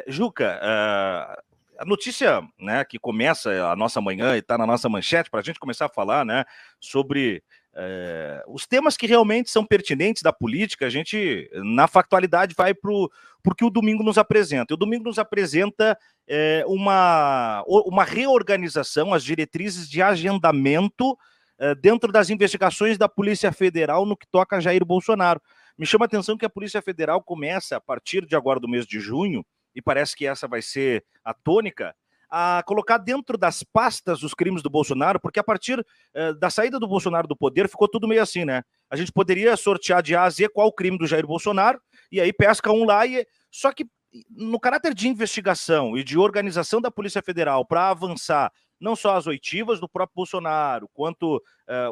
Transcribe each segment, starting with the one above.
Juca, a notícia, né, que começa a nossa manhã e está na nossa manchete, para a gente começar a falar, né, sobre os temas que realmente são pertinentes da política, a gente, na factualidade, vai para o que o domingo nos apresenta. O domingo nos apresenta uma reorganização, as diretrizes de agendamento dentro das investigações da Polícia Federal no que toca a Jair Bolsonaro. Me chama a atenção que a Polícia Federal começa, a partir de agora do mês de junho, e parece que essa vai ser a tônica, a colocar dentro das pastas os crimes do Bolsonaro, porque a partir da saída do Bolsonaro do poder ficou tudo meio assim, né? A gente poderia sortear de A a Z qual o crime do Jair Bolsonaro, e aí pesca um lá, só que no caráter de investigação e de organização da Polícia Federal para avançar não só as oitivas do próprio Bolsonaro, quanto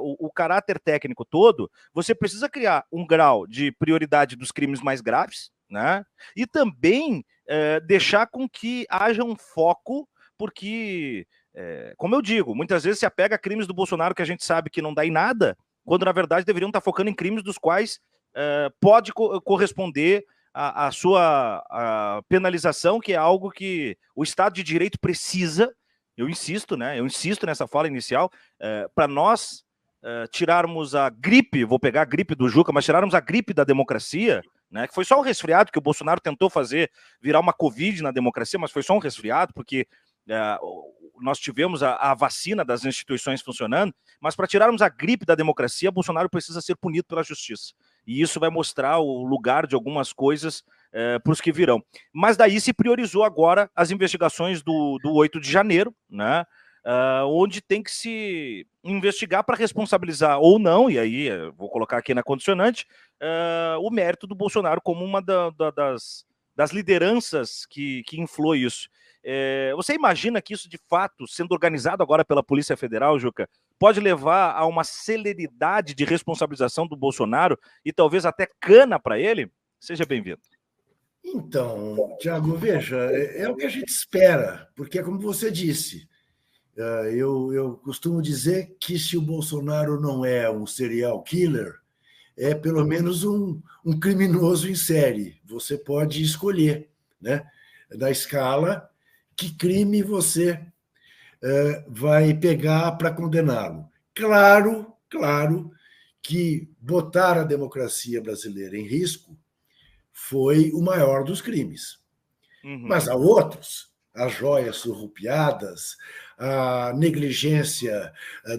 o caráter técnico todo, você precisa criar um grau de prioridade dos crimes mais graves, né? E também deixar com que haja um foco, porque, como eu digo, muitas vezes se apega a crimes do Bolsonaro que a gente sabe que não dá em nada, quando na verdade deveriam estar focando em crimes dos quais pode corresponder a sua penalização, que é algo que o Estado de Direito precisa. Eu insisto, né? Eu insisto nessa fala inicial, para nós tirarmos a gripe, vou pegar a gripe do Juca, mas tirarmos a gripe da democracia, né? Que foi só um resfriado que o Bolsonaro tentou fazer virar uma Covid na democracia, mas foi só um resfriado, porque nós tivemos a vacina das instituições funcionando, mas para tirarmos a gripe da democracia, Bolsonaro precisa ser punido pela justiça. E isso vai mostrar o lugar de algumas coisas para os que virão. Mas daí se priorizou agora as investigações do 8 de janeiro, né? Onde tem que se investigar para responsabilizar ou não, e aí vou colocar aqui na condicionante, o mérito do Bolsonaro como uma das lideranças que inflou isso. Você imagina que isso, de fato, sendo organizado agora pela Polícia Federal, Juca, pode levar a uma celeridade de responsabilização do Bolsonaro e talvez até cana para ele? Seja bem-vindo. Então, Tiago, veja, é o que a gente espera, porque é como você disse, eu costumo dizer que se o Bolsonaro não é um serial killer, é pelo menos um criminoso em série. Você pode escolher, né, da escala, que crime você vai pegar para condená-lo. Claro que botar a democracia brasileira em risco foi o maior dos crimes. Uhum. Mas há outros, as joias surrupiadas, a negligência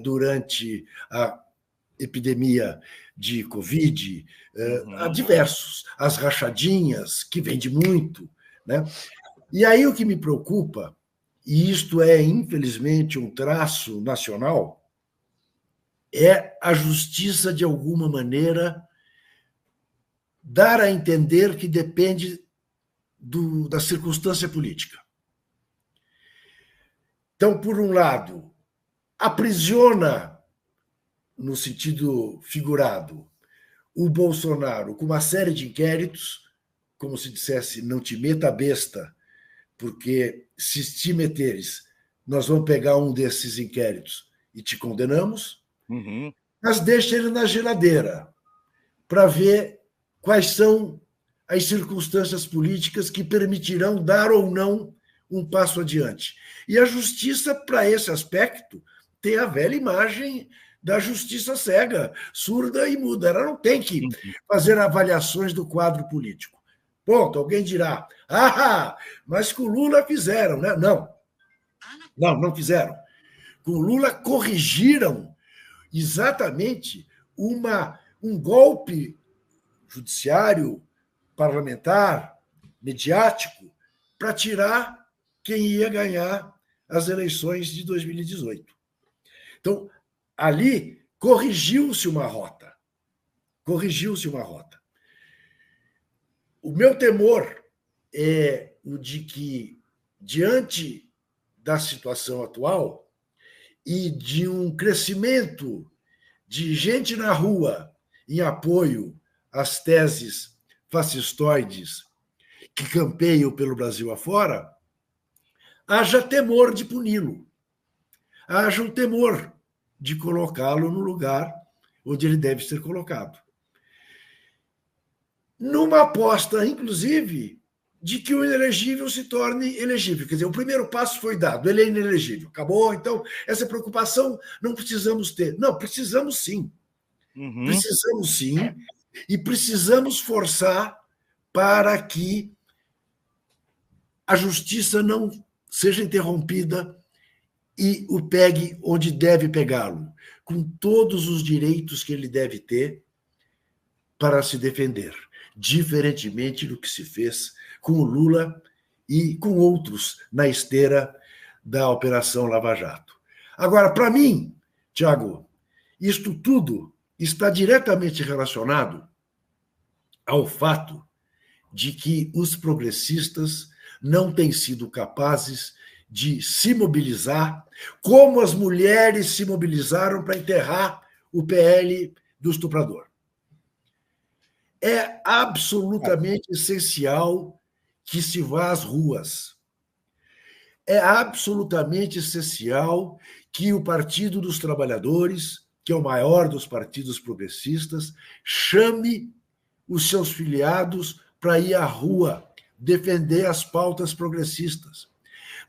durante a epidemia de Covid, há diversos, as rachadinhas, que vende muito, né? E aí o que me preocupa, e isto é, infelizmente, um traço nacional, é a justiça, de alguma maneira, dar a entender que depende da circunstância política. Então, por um lado, aprisiona, no sentido figurado, o Bolsonaro com uma série de inquéritos, como se dissesse, não te meta besta, porque se te meteres, nós vamos pegar um desses inquéritos e te condenamos, mas deixa ele na geladeira para ver quais são as circunstâncias políticas que permitirão dar ou não um passo adiante. E a justiça, para esse aspecto, tem a velha imagem da justiça cega, surda e muda. Ela não tem que fazer avaliações do quadro político. Ponto. Alguém dirá, mas com Lula fizeram, né? Não fizeram. Com Lula corrigiram exatamente um golpe judiciário, parlamentar, mediático, para tirar quem ia ganhar as eleições de 2018. Então, ali corrigiu-se uma rota. O meu temor é o de que, diante da situação atual e de um crescimento de gente na rua em apoio às teses fascistoides que campeiam pelo Brasil afora, haja temor de puni-lo, haja um temor de colocá-lo no lugar onde ele deve ser colocado. Numa aposta, inclusive, de que o inelegível se torne elegível. Quer dizer, o primeiro passo foi dado, ele é inelegível. Acabou, então, essa preocupação não precisamos ter. Não, precisamos sim. Precisamos sim, e precisamos forçar para que a justiça não seja interrompida e o pegue onde deve pegá-lo, com todos os direitos que ele deve ter para se defender, diferentemente do que se fez com o Lula e com outros na esteira da Operação Lava Jato. Agora, para mim, Tiago, isto tudo está diretamente relacionado ao fato de que os progressistas não têm sido capazes de se mobilizar como as mulheres se mobilizaram para enterrar o PL do estuprador. É absolutamente essencial que se vá às ruas. É absolutamente essencial que o Partido dos Trabalhadores, que é o maior dos partidos progressistas, chame os seus filiados para ir à rua defender as pautas progressistas.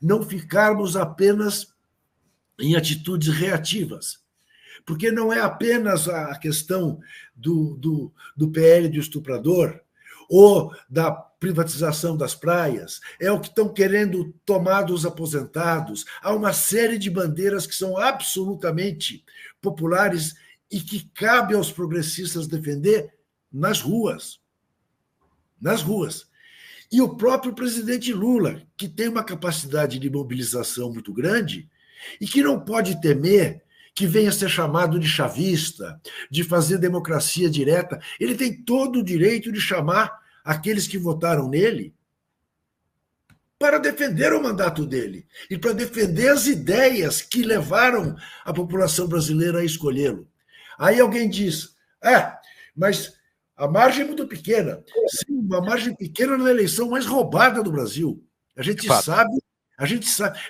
Não ficarmos apenas em atitudes reativas, porque não é apenas a questão do PL do estuprador ou da privatização das praias, é o que estão querendo tomar dos aposentados. Há uma série de bandeiras que são absolutamente populares e que cabe aos progressistas defender nas ruas. Nas ruas. E o próprio presidente Lula, que tem uma capacidade de mobilização muito grande e que não pode temer que venha a ser chamado de chavista, de fazer democracia direta. Ele tem todo o direito de chamar aqueles que votaram nele para defender o mandato dele e para defender as ideias que levaram a população brasileira a escolhê-lo. Aí alguém diz, mas a margem é muito pequena. Sim, uma margem pequena na eleição mais roubada do Brasil. A gente sabe.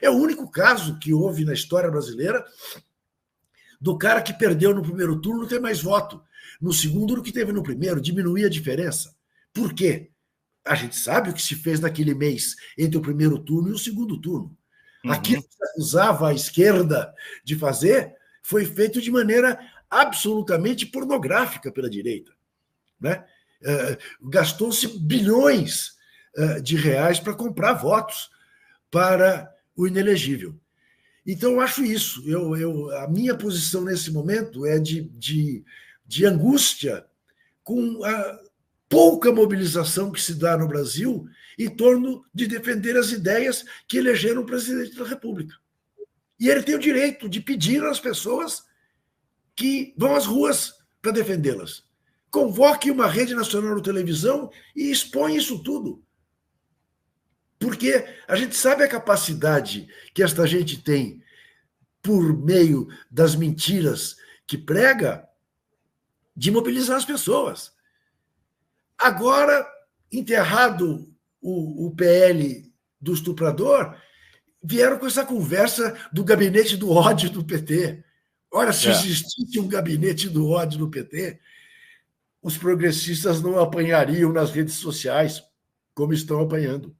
É o único caso que houve na história brasileira do cara que perdeu no primeiro turno ter mais voto no segundo do que teve no primeiro, diminuir a diferença. Por quê? A gente sabe o que se fez naquele mês entre o primeiro turno e o segundo turno. Aquilo que se acusava a esquerda de fazer foi feito de maneira absolutamente pornográfica pela direita. Né? Gastou-se bilhões de reais para comprar votos para o inelegível. Então, eu acho isso. A minha posição nesse momento é de angústia com a pouca mobilização que se dá no Brasil em torno de defender as ideias que elegeram o presidente da República. E ele tem o direito de pedir às pessoas que vão às ruas para defendê-las. Convoque uma rede nacional de televisão e expõe isso tudo. Porque a gente sabe a capacidade que esta gente tem, por meio das mentiras que prega, de mobilizar as pessoas. Agora, enterrado o PL do estuprador, vieram com essa conversa do gabinete do ódio do PT. Ora, se existisse um gabinete do ódio do PT, os progressistas não apanhariam nas redes sociais como estão apanhando.